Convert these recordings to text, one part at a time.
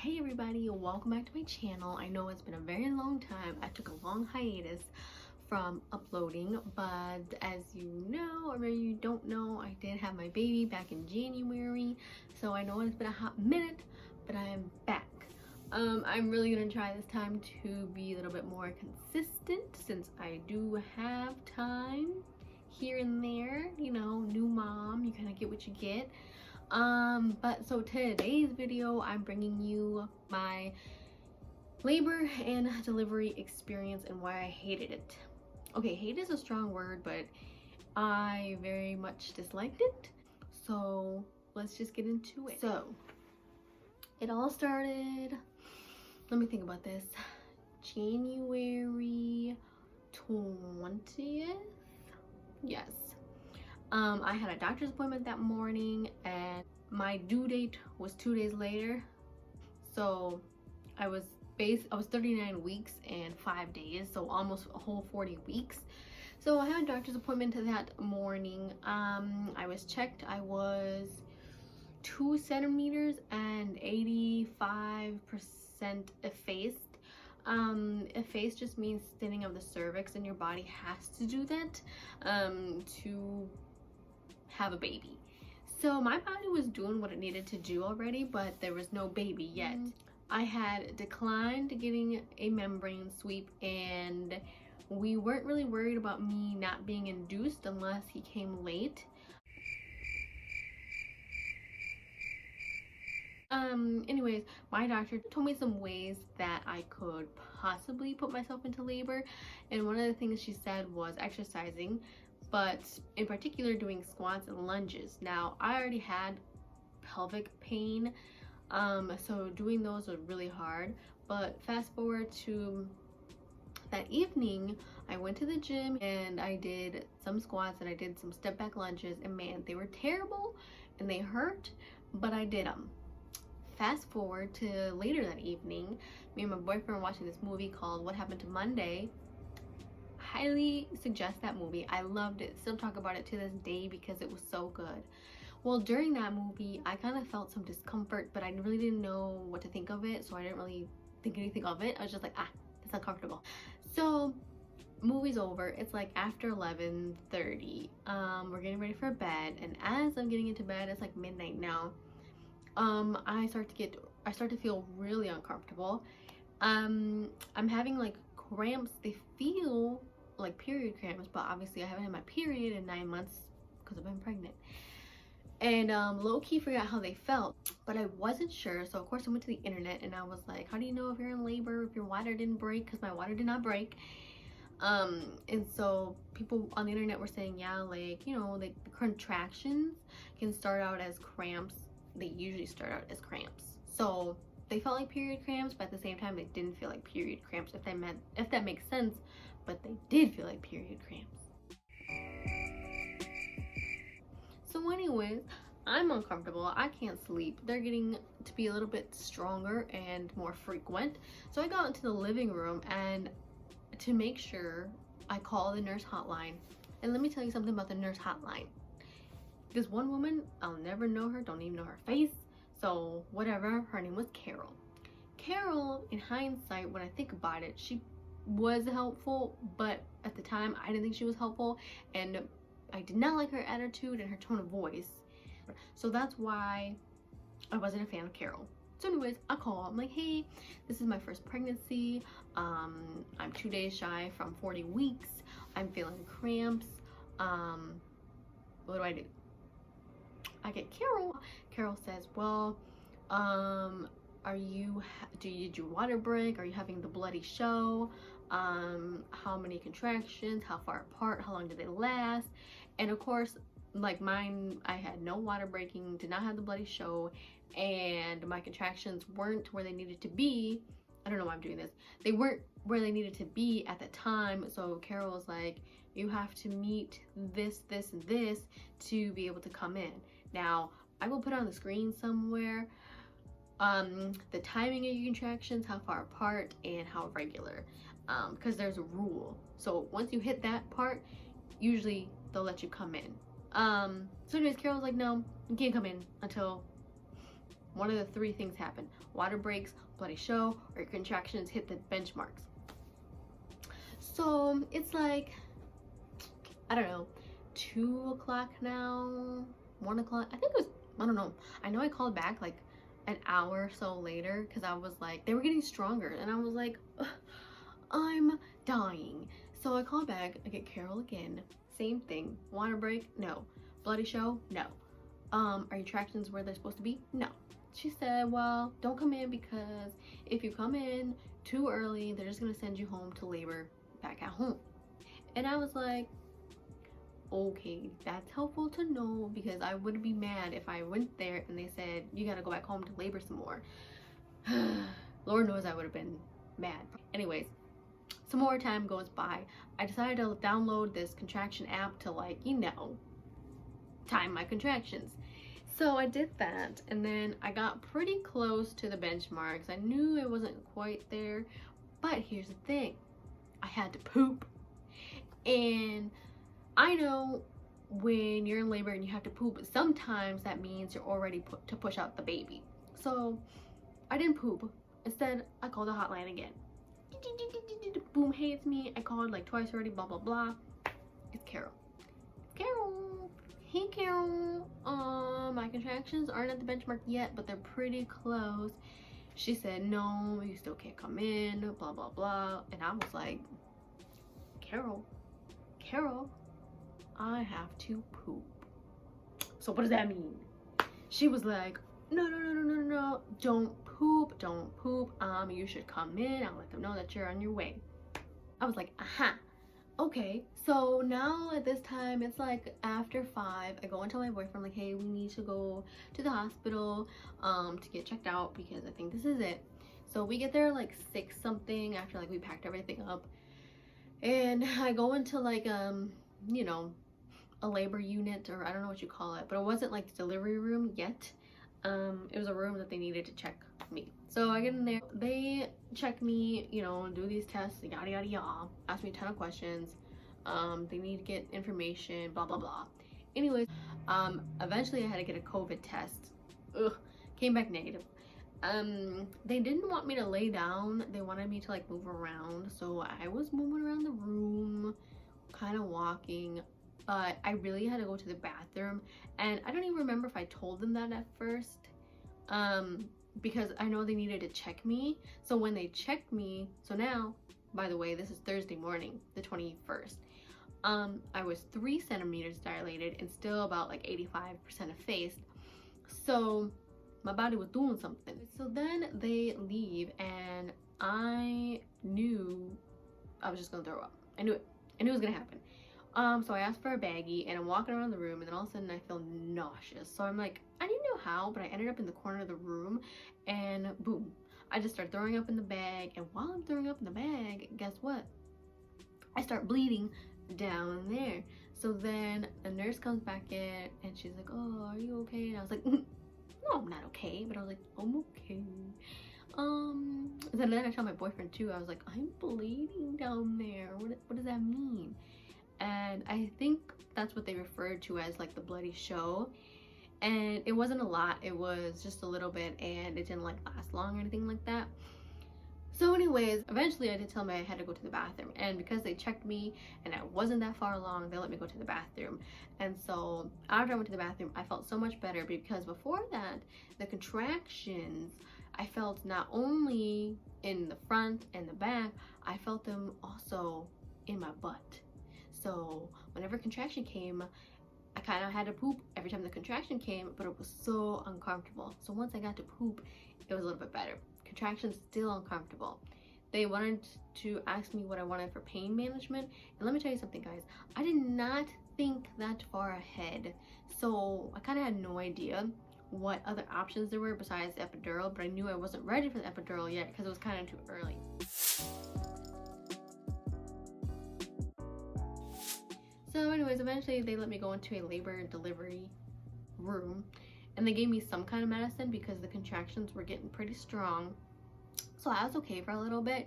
Hey everybody, welcome back to my channel. I know it's been a very long time. I took a long hiatus from uploading, but as you know, or maybe you don't know, I did have my baby back in January, so I know it's been a hot minute, but I am back. I'm really gonna try this time to be a little bit more consistent since I do have time here and there. You know, new mom, you kind of get what you get. But so today's video, I'm bringing you my labor and delivery experience and why I hated it. Okay, hate is a strong word, but I very much disliked it. So let's just get into it. So it all started, let me think about this, January 20th. Yes. I had a doctor's appointment that morning and my due date was 2 days later. So I was 39 weeks and 5 days, so almost a whole 40 weeks. So I had a doctor's appointment that morning. I was checked. I was 2 centimeters and 85% effaced. Effaced just means thinning of the cervix, and your body has to do that to have a baby. So my body was doing what it needed to do already, but there was no baby yet. I had declined getting a membrane sweep, and we weren't really worried about me not being induced unless he came late. Anyways, my doctor told me some ways that I could possibly put myself into labor, and one of the things she said was exercising, but in particular doing squats and lunges. Now I already had pelvic pain, so doing those was really hard. But fast forward to that evening, I went to the gym and I did some squats and I did some step back lunges, and man, they were terrible and they hurt, but I did them. Fast forward to later that evening, me and my boyfriend were watching this movie called What Happened to Monday. Highly suggest that movie. I loved it. Still talk about it to this day because it was so good. Well, during that movie, I kind of felt some discomfort, but I really didn't know what to think of it, so I didn't really think anything of it. I was just like, it's uncomfortable. So movie's over. It's like after 11:30. We're getting ready for bed, and as I'm getting into bed, it's like midnight now. I start to feel really uncomfortable. I'm having like cramps. They feel like period cramps, but obviously I haven't had my period in 9 months because I've been pregnant. And low-key forgot how they felt, but I wasn't sure. So of course I went to the internet and I was like, how do you know if you're in labor, if your water didn't break? Because my water did not break. And so people on the internet were saying, yeah, like, you know, like the contractions can start out as cramps. They usually start out as cramps. So they felt like period cramps, but at the same time they didn't feel like period cramps, if that makes sense. But they did feel like period cramps. So anyways, I'm uncomfortable. I can't sleep. They're getting to be a little bit stronger and more frequent. So I got into the living room, and to make sure, I called the nurse hotline. And let me tell you something about the nurse hotline. This one woman, I'll never know her, don't even know her face, so whatever, her name was Carol. Carol, in hindsight, when I think about it, she was helpful, but at the time I didn't think she was helpful, and I did not like her attitude and her tone of voice. So that's why I wasn't a fan of Carol. So anyways, I call. I'm like, hey, this is my first pregnancy. I'm 2 days shy from 40 weeks. I'm feeling cramps. What do I do? I get Carol. Carol says, well, did your water break? Are you having the bloody show? How many contractions? How far apart? How long did they last? And of course, like mine, I had no water breaking, did not have the bloody show, and my contractions weren't where they needed to be. I don't know why I'm doing this. They weren't where they needed to be at the time. So Carol was like, you have to meet this, this, and this to be able to come in. Now, I will put on the screen somewhere the timing of your contractions, how far apart, and how regular, because there's a rule. So once you hit that part, usually they'll let you come in. So anyways, Carol was like, no, you can't come in until one of the three things happen: water breaks, bloody show, or your contractions hit the benchmarks. So it's like, I don't know, 2 o'clock now, 1 o'clock. I think it was, I don't know. I know I called back like an hour or so later because I was like, they were getting stronger, and I was like, I'm dying. So I called back, I get Carol again, same thing. Water break? No. Bloody show? No. Are your contractions where they're supposed to be? No. She said, well, don't come in, because if you come in too early, they're just gonna send you home to labor back at home. And I was like, okay, that's helpful to know, because I would be mad if I went there and they said you gotta go back home to labor some more. Lord knows I would have been mad. Anyways, some more time goes by. I decided to download this contraction app to, like, you know, time my contractions. So I did that, and then I got pretty close to the benchmarks. I knew it wasn't quite there, but here's the thing: I had to poop. And I know when you're in labor and you have to poop, sometimes that means you're already put to push out the baby. So I didn't poop. Instead, I called the hotline again. Boom, hey, it's me. I called like twice already, blah blah blah. It's Carol. Carol. Hey Carol. My contractions aren't at the benchmark yet, but they're pretty close. She said, no, you still can't come in, blah blah blah. And I was like, Carol, I have to poop. So what does that mean? She was like, no, don't poop. You should come in. I'll let them know that you're on your way. I was like, aha, okay. So now at this time, it's like after 5, I go and tell my boyfriend, like, hey, we need to go to the hospital to get checked out, because I think this is it. So we get there like 6 something after like we packed everything up, and I go into like you know, a labor unit, or I don't know what you call it, but it wasn't like the delivery room yet. It was a room that they needed to check me. So I get in there, they check me, you know, do these tests, yada yada yada, ask me a ton of questions. They need to get information, blah blah blah. Anyways, eventually I had to get a COVID test. Came back negative. They didn't want me to lay down, they wanted me to like move around, so I was moving around the room, kind of walking. But I really had to go to the bathroom, and I don't even remember if I told them that at first, because I know they needed to check me. So when they checked me, so now, by the way, this is Thursday morning, the 21st, I was 3 centimeters dilated and still about like 85% effaced. So my body was doing something. So then they leave, and I knew I was just gonna throw up. I knew it. I knew it was gonna happen. So I asked for a baggie, and I'm walking around the room, and then all of a sudden I feel nauseous. So I'm like, I didn't know how, but I ended up in the corner of the room, and boom, I just start throwing up in the bag. And while I'm throwing up in the bag, guess what? I start bleeding down there. So then a nurse comes back in, and she's like, oh, are you okay? And I was like, no, I'm not okay. But I was like, I'm okay. And then I tell my boyfriend too. I was like, I'm bleeding down there. What does that mean? And I think that's what they referred to as like the bloody show. And it wasn't a lot, it was just a little bit, and it didn't like last long or anything like that. So anyways, eventually I did tell them I had to go to the bathroom, and because they checked me and I wasn't that far along, they let me go to the bathroom. And so after I went to the bathroom, I felt so much better, because before that, the contractions, I felt not only in the front and the back, I felt them also in my butt. So whenever contraction came, I kind of had to poop every time the contraction came, but it was so uncomfortable. So once I got to poop, it was a little bit better. Contractions still uncomfortable. They wanted to ask me what I wanted for pain management. And let me tell you something, guys. I did not think that far ahead. So I kind of had no idea what other options there were besides the epidural, but I knew I wasn't ready for the epidural yet because it was kind of too early. So anyways, eventually they let me go into a labor and delivery room, and they gave me some kind of medicine because the contractions were getting pretty strong. So I was okay for a little bit.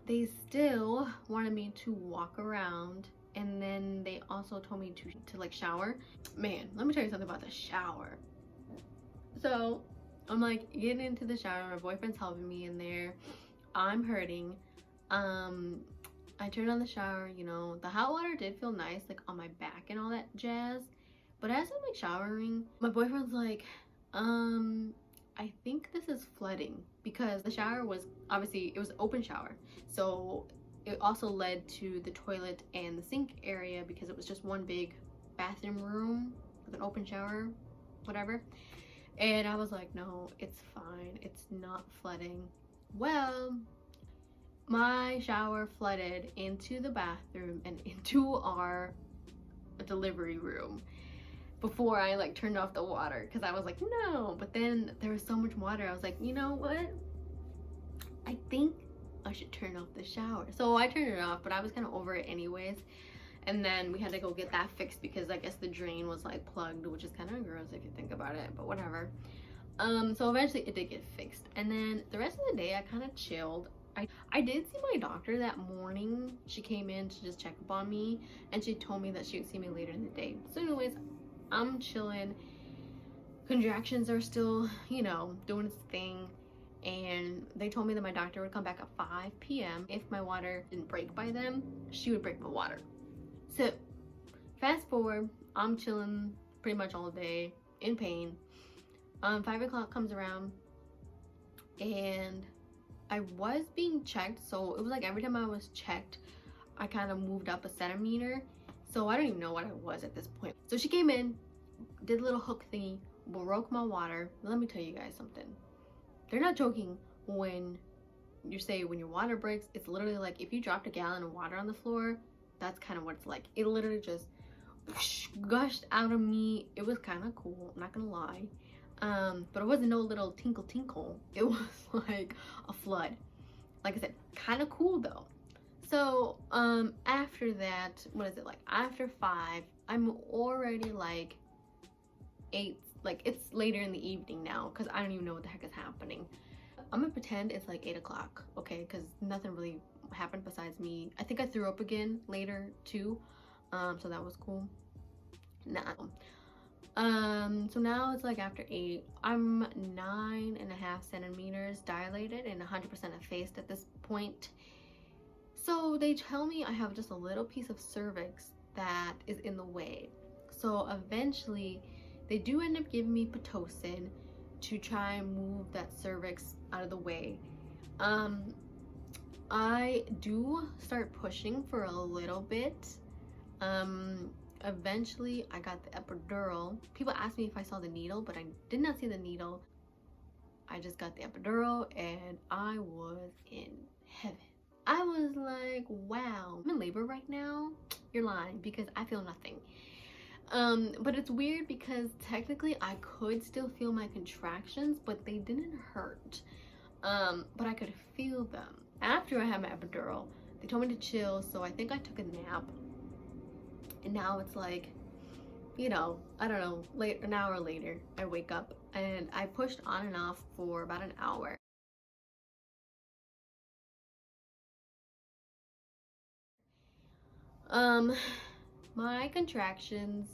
They still wanted me to walk around, and then they also told me to like shower. Man, let me tell you something about the shower. So I'm like getting into the shower, my boyfriend's helping me in there, I'm hurting. I turned on the shower, you know, the hot water did feel nice, like on my back and all that jazz. But as I'm like showering, my boyfriend's like, I think this is flooding, because the shower was obviously, it was an open shower. So it also led to the toilet and the sink area, because it was just one big bathroom room with an open shower, whatever. And I was like, no, it's fine. It's not flooding. Well, my shower flooded into the bathroom and into our delivery room before I like turned off the water, because I was like, no. But then there was so much water, I was like, you know what, I think I should turn off the shower. So I turned it off, but I was kind of over it anyways. And then we had to go get that fixed, because I guess the drain was like plugged, which is kind of gross if you think about it, but whatever. So eventually it did get fixed, and then the rest of the day I kind of chilled. I did see my doctor that morning. She came in to just check up on me, and she told me that she would see me later in the day. So anyways, I'm chilling. Contractions are still, you know, doing its thing, and they told me that my doctor would come back at 5 p.m. If my water didn't break by then, she would break my water. So fast forward, I'm chilling pretty much all day in pain. 5 o'clock comes around, and I was being checked. So it was like every time I was checked, I kind of moved up a centimeter. So I don't even know what I was at this point. So she came in, did a little hook thingy, broke my water. Let me tell you guys something. They're not joking when you say when your water breaks. It's literally like if you dropped a gallon of water on the floor, that's kind of what it's like. It literally just whoosh, gushed out of me. It was kind of cool, I'm not gonna lie. But it wasn't no little tinkle tinkle. It was like a flood. Like I said, kind of cool though. So after that, what is it, like after 5, I'm already like 8, like it's later in the evening now, because I don't even know what the heck is happening. I'm gonna pretend it's like 8 o'clock, okay, because nothing really happened besides me. I think I threw up again later too, so that was cool. Nah. So now it's like after 8. I'm 9.5 centimeters dilated and 100% effaced at this point. So they tell me I have just a little piece of cervix that is in the way. So eventually they do end up giving me Pitocin to try and move that cervix out of the way. I do start pushing for a little bit. Eventually I got the epidural. People asked me if I saw the needle, but I did not see the needle. I just got the epidural and I was in heaven. I was like, wow, I'm in labor right now. You're lying, because I feel nothing. But it's weird because technically I could still feel my contractions, but they didn't hurt. But I could feel them. After I had my epidural, they told me to chill, so I think I took a nap. And now it's like, you know, I don't know, an hour later, I wake up and I pushed on and off for about an hour. My contractions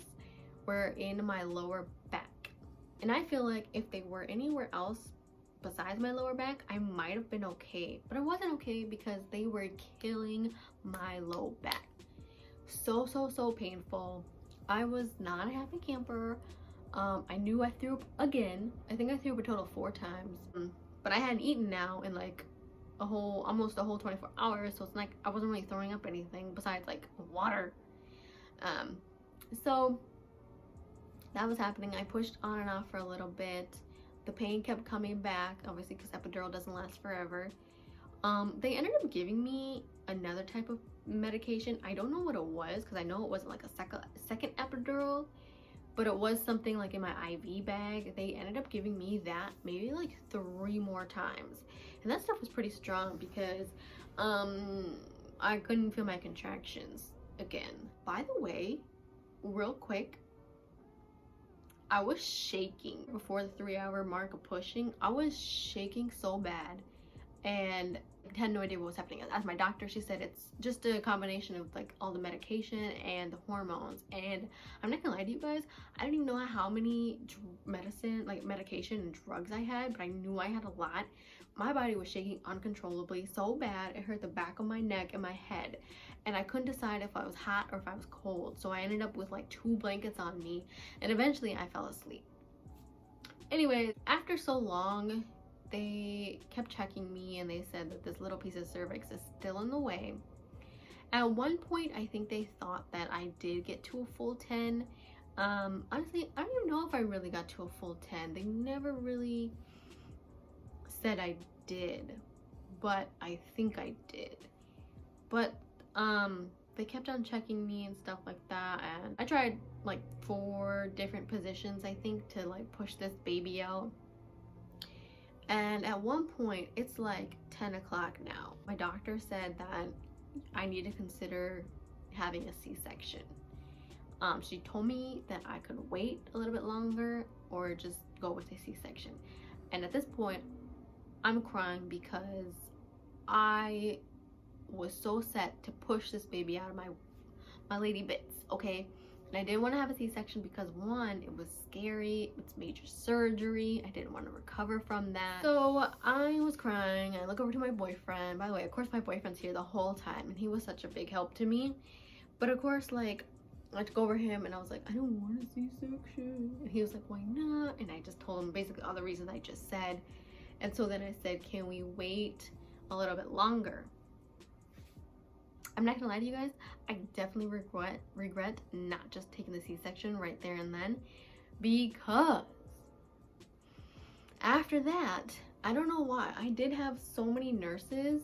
were in my lower back. And I feel like if they were anywhere else besides my lower back, I might have been okay. But I wasn't okay because they were killing my low back. So painful. I was not a happy camper. I knew I threw up again. I think I threw up a total of 4 times. But I hadn't eaten now in like almost a whole 24 hours, so it's like I wasn't really throwing up anything besides like water. So that was happening. I pushed on and off for a little bit. The pain kept coming back, obviously, because epidural doesn't last forever. They ended up giving me another type of medication. I don't know what it was, because I know it wasn't like a second epidural, but it was something like in my IV bag. They ended up giving me that maybe like 3 more times, and that stuff was pretty strong because I couldn't feel my contractions again. By the way, real quick, I was shaking before the 3-hour mark of pushing. I was shaking so bad. and had no idea what was happening. As my doctor, she said it's just a combination of like all the medication and the hormones. And I'm not gonna lie to you guys, I didn't even know how many medication and drugs I had, but I knew I had a lot. My body was shaking uncontrollably so bad it hurt the back of my neck and my head, and I couldn't decide if I was hot or if I was cold. So I ended up with like 2 blankets on me, and eventually I fell asleep. Anyways, after so long, they kept checking me and they said that this little piece of cervix is still in the way. At one point, I think they thought that I did get to a full 10. Honestly, I don't even know if I really got to a full 10. They never really said I did, but I think I did. But they kept on checking me and stuff like that, and I tried like 4 different positions, I think, to like push this baby out. And at one point, it's like 10 o'clock now, my doctor said that I need to consider having a C-section. She told me that I could wait a little bit longer or just go with a C-section. And at this point, I'm crying because I was so set to push this baby out of my lady bits, okay? And I didn't want to have a C-section because, one, it was scary, it's major surgery, I didn't want to recover from that. So I was crying. I look over to my boyfriend. By the way, of course my boyfriend's here the whole time, and he was such a big help to me. But of course, like, I took over him and I was like, I don't want a C-section. And he was like, why not? And I just told him basically all the reasons I just said. And so then I said, can we wait a little bit longer? I'm not gonna lie to you guys, I definitely regret not just taking the C-section right there and then, because after that, I don't know why, I did have so many nurses,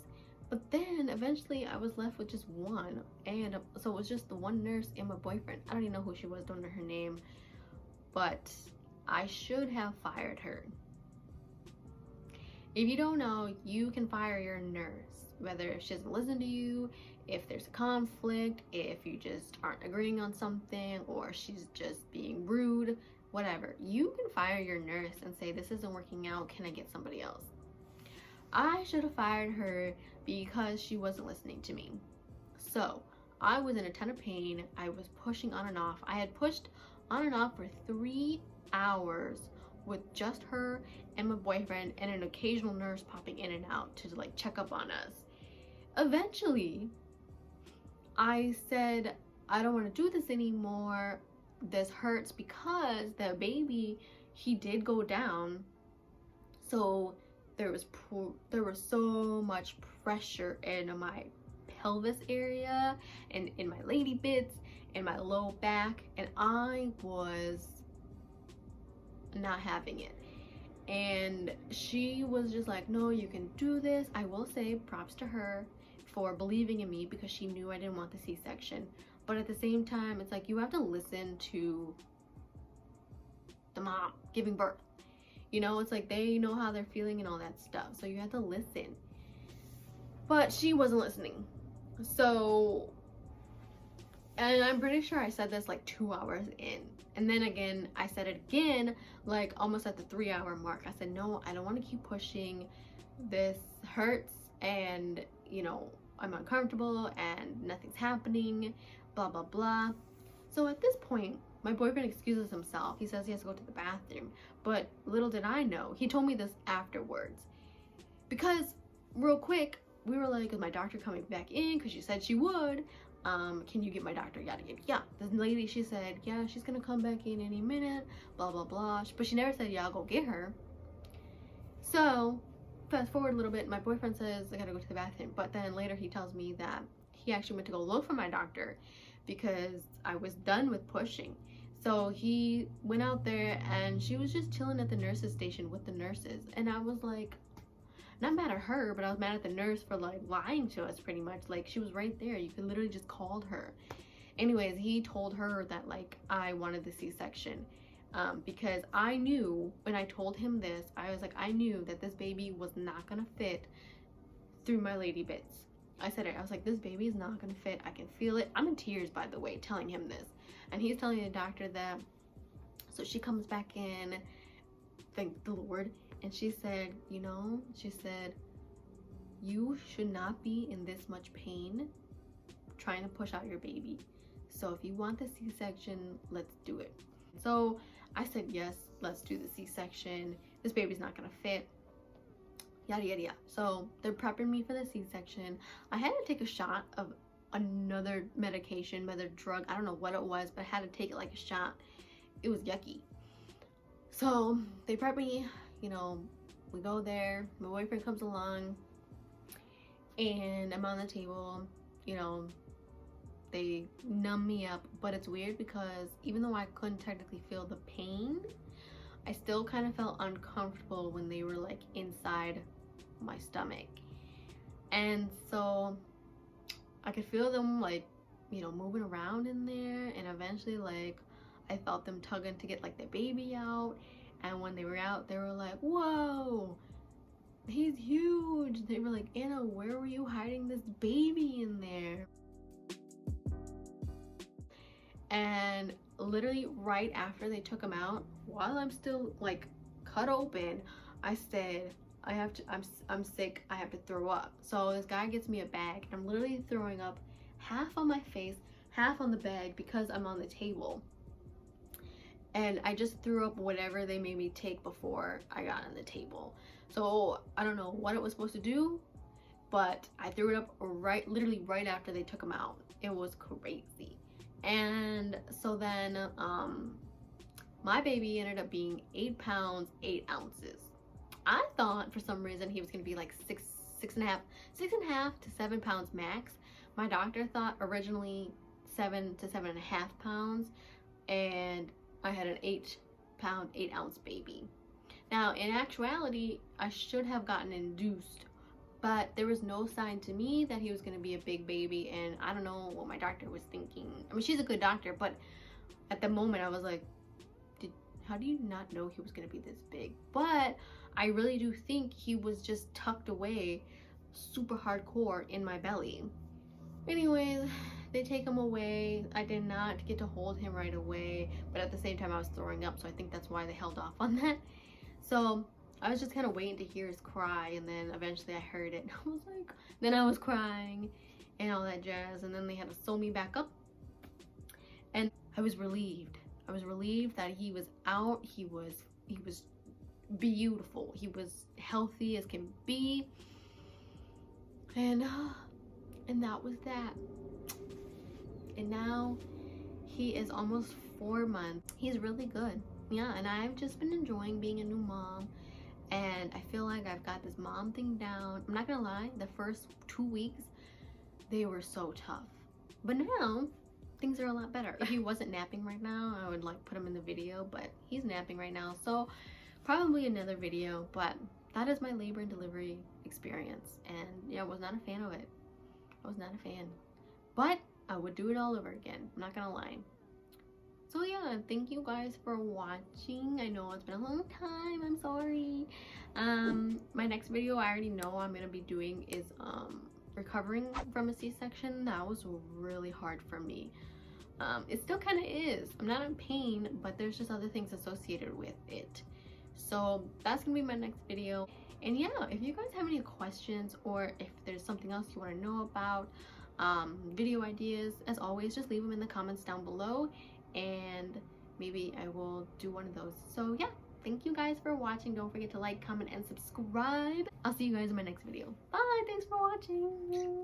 but then eventually I was left with just one, and so it was just the one nurse and my boyfriend. I don't even know who she was, don't know her name, but I should have fired her. If you don't know, you can fire your nurse, whether she doesn't listen to you, if there's a conflict, if you just aren't agreeing on something, or she's just being rude, whatever. You can fire your nurse and say, this isn't working out, can I get somebody else? I should have fired her because she wasn't listening to me. So I was in a ton of pain. I was pushing on and off. I had pushed on and off for 3 hours with just her and my boyfriend and an occasional nurse popping in and out to like check up on us. Eventually, I said, I don't want to do this anymore. This hurts, because the baby, he did go down. So there was so much pressure in my pelvis area and in my lady bits and my low back, and I was not having it. And she was just like, no, you can do this. I will say props to her for believing in me, because she knew I didn't want the C-section. But at the same time, it's like, you have to listen to the mom giving birth. You know, it's like they know how they're feeling and all that stuff. So you have to listen. But she wasn't listening. So, and I'm pretty sure I said this like 2 hours in. And then again, I said it again, like almost at the 3-hour mark. I said, no, I don't want to keep pushing. This hurts, and, you know, I'm uncomfortable and nothing's happening, blah, blah, blah. So at this point, my boyfriend excuses himself. He says he has to go to the bathroom. But little did I know, he told me this afterwards. Because real quick, we were like, is my doctor coming back in? Because she said she would. Can you get my doctor? Yada, yada, yeah. This lady, she said, yeah, she's gonna come back in any minute, blah, blah, blah. But she never said, yeah, I'll go get her. So fast forward a little bit, my boyfriend says I gotta go to the bathroom, but then later he tells me that he actually went to go look for my doctor because I was done with pushing. So he went out there and she was just chilling at the nurse's station with the nurses, and I was like, not mad at her, but I was mad at the nurse for like lying to us pretty much. Like, she was right there, you could literally just called her. Anyways, he told her that like I wanted the C-section. Because I knew when I told him this, I was like, I knew that this baby was not gonna fit through my lady bits. I said it, I was like, this baby is not gonna fit, I can feel it. I'm in tears, by the way, telling him this. And he's telling the doctor that. So she comes back in, thank the Lord, and she said, you know, she said, you should not be in this much pain trying to push out your baby. So if you want the C-section, let's do it. So I said, yes, let's do the C-section. This baby's not gonna fit. Yada yada yada. So they're prepping me for the C-section. I had to take a shot of another medication, another drug. I don't know what it was, but I had to take it like a shot. It was yucky. So they prep me, you know, we go there. My boyfriend comes along and I'm on the table, you know, they numb me up. But it's weird because even though I couldn't technically feel the pain, I still kind of felt uncomfortable when they were like inside my stomach. And so I could feel them like, you know, moving around in there, and eventually like I felt them tugging to get like the baby out. And when they were out, they were like, whoa, he's huge. They were like, Anna, where were you hiding this baby in there? And literally right after they took him out, while I'm still like cut open, I said, I'm sick, I have to throw up. So this guy gets me a bag. I'm literally throwing up half on my face, half on the bag because I'm on the table. And I just threw up whatever they made me take before I got on the table. So I don't know what it was supposed to do, but I threw it up literally right after they took him out. It was crazy. And so then my baby ended up being 8 pounds 8 ounces. I thought for some reason he was gonna be like six and a half to 7 pounds max. My doctor thought originally 7 to 7.5 pounds, and I had an 8 pound 8 ounce baby. Now in actuality, I should have gotten induced, but there was no sign to me that he was going to be a big baby. And I don't know what my doctor was thinking. I mean, she's a good doctor, but at the moment I was like, how do you not know he was going to be this big? But I really do think he was just tucked away super hardcore in my belly. Anyways, they take him away. I did not get to hold him right away, but at the same time I was throwing up, so I think that's why they held off on that. So I was just kind of waiting to hear his cry, and then eventually I heard it and I was like, then I was crying and all that jazz, and then they had to sew me back up, and I was relieved. I was relieved that he was out. He was beautiful. He was healthy as can be, and that was that. And now he is almost 4 months. He's really good. Yeah, and I've just been enjoying being a new mom, and I feel like I've got this mom thing down. I'm not gonna lie, the first 2 weeks they were so tough, but now things are a lot better. If he wasn't napping right now, I would like put him in the video, but he's napping right now, so probably another video. But that is my labor and delivery experience, and yeah, I was not a fan of it. I was not a fan, but I would do it all over again, I'm not gonna lie. So yeah, thank you guys for watching. I know it's been a long time, I'm sorry. My next video I already know I'm gonna be doing is recovering from a C-section. That was really hard for me. It still kind of is. I'm not in pain, but there's just other things associated with it. So that's gonna be my next video. And yeah, if you guys have any questions, or if there's something else you want to know about, video ideas, as always, just leave them in the comments down below, and maybe I will do one of those. So yeah, thank you guys for watching. Don't forget to like, comment, and subscribe. I'll see you guys in my next video. Bye. Thanks for watching.